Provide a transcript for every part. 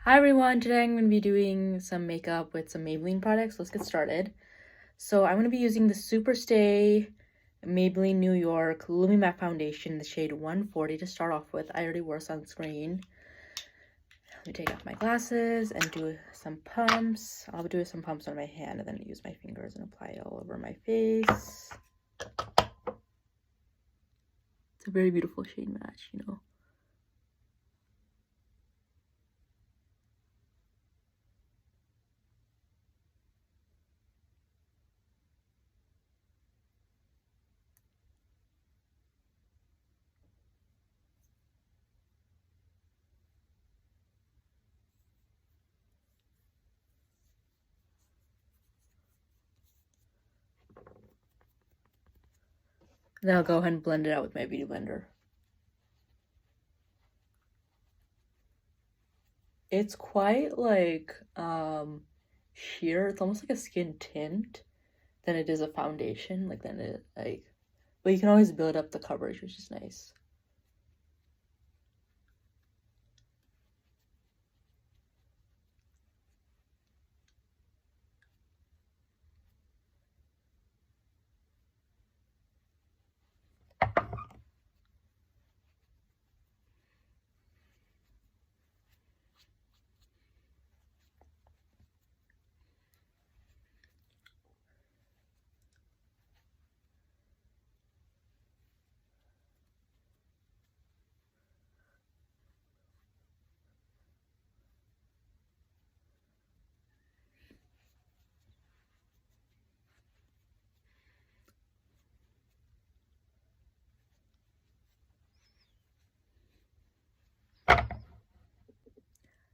Hi everyone, today I'm going to be doing some makeup with some Maybelline products. Let's get started. So I'm going to be using the Superstay Maybelline New York Lumi Matte Foundation in the shade 140 to start off with. I already wore sunscreen. Let me take off my glasses and do some pumps. I'll do some pumps on my hand and then use my fingers and apply it all over my face. It's a very beautiful shade match, you know. Then I'll go ahead and blend it out with my beauty blender. It's quite like sheer. It's almost like a skin tint than it is a foundation. But you can always build up the coverage, which is nice.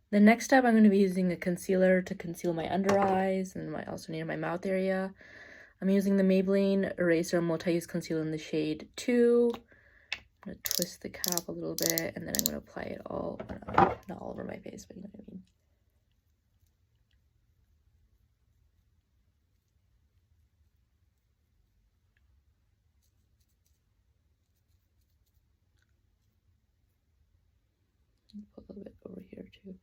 The next step, I'm going to be using a concealer to conceal my under eyes and also near my mouth area. I'm using the Maybelline Eraser Multi-Use Concealer in the shade 2. I'm going to twist the cap a little bit, and then I'm going to apply it all, not all over my face, but you know what I mean. Put a little bit over here too.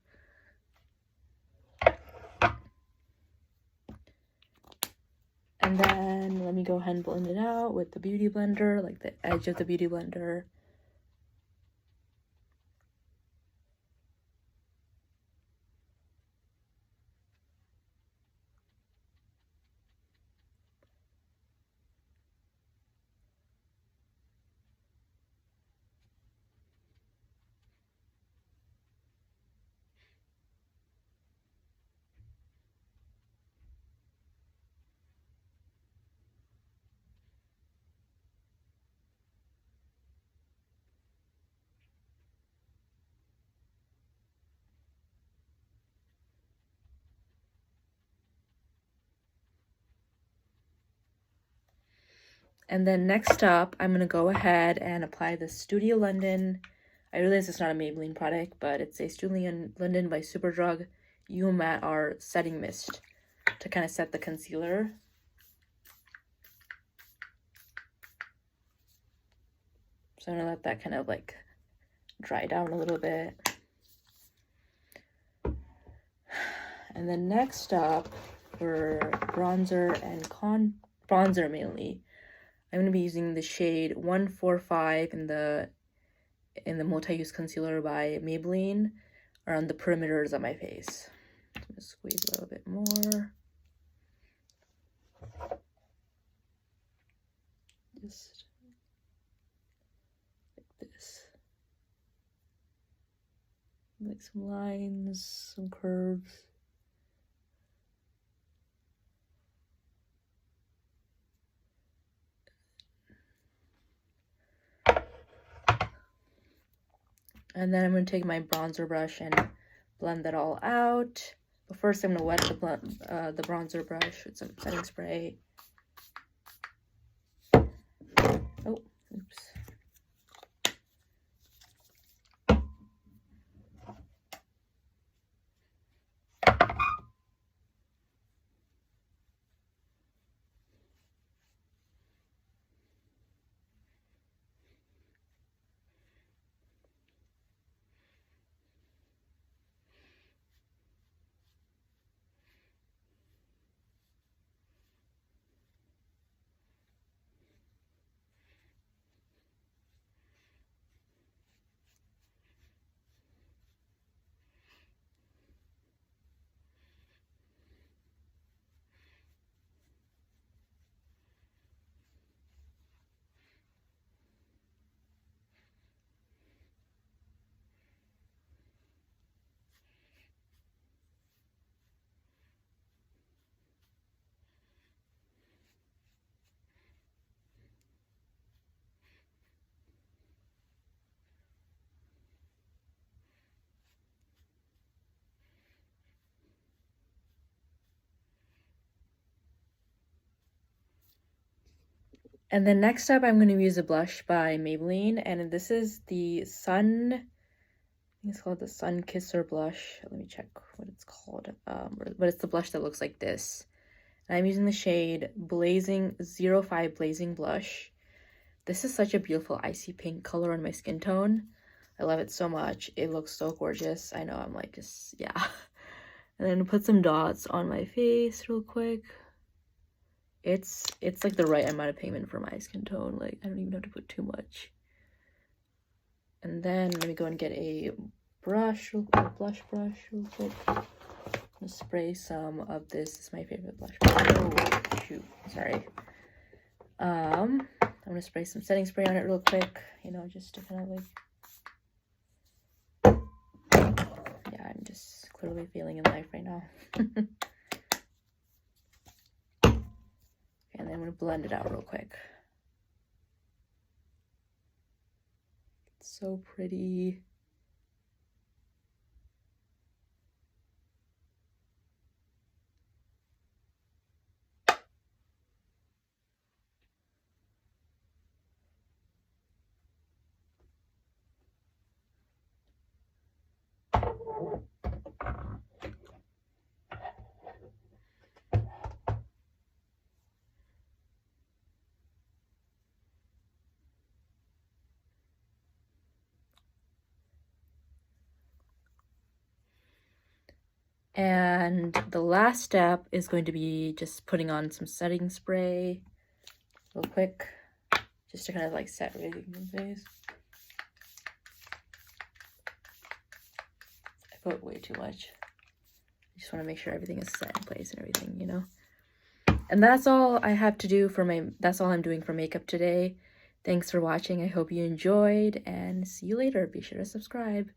And then let me go ahead and blend it out with the beauty blender, like the edge of the beauty blender. And then next up, I'm going to go ahead and apply the Studio London. I realize it's not a Maybelline product, but it's a Studio London by Superdrug You Matte Art Setting Mist to kind of set the concealer. So I'm going to let that kind of like dry down a little bit. And then next up, for bronzer and bronzer mainly, I'm going to be using the shade 145 in the multi-use concealer by Maybelline around the perimeters of my face. I'm going to squeeze a little bit more. Just like this. Like some lines, some curves. And then I'm going to take my bronzer brush and blend that all out. But first I'm going to wet the bronzer brush with some setting spray. Oh, oops. And then next up, I'm going to use a blush by Maybelline, and this is the Sun, I think it's called the Sun Kisser blush. Let me check what it's called. But it's the blush that looks like this. And I'm using the shade Blazing 05 Blazing Blush. This is such a beautiful icy pink color on my skin tone. I love it so much. It looks so gorgeous. I know, I'm like, just, yeah. And then put some dots on my face real quick. It's like the right amount of pigment for my skin tone. Like, I don't even have to put too much. And then let me go and get a brush, blush brush real quick. I'm gonna spray some of this. This is my favorite blush brush. Oh, shoot, sorry. I'm gonna spray some setting spray on it real quick, you know, just to kind of like, yeah, I'm just clearly feeling in life right now. And then I'm going to blend it out real quick. It's so pretty. And the last step is going to be just putting on some setting spray real quick, just to kind of like set everything in the face. I put way too much. I just want to make sure everything is set in place and everything, you know. And that's all I have to do for that's all I'm doing for makeup today. Thanks for watching. I hope you enjoyed, and see you later. Be sure to subscribe.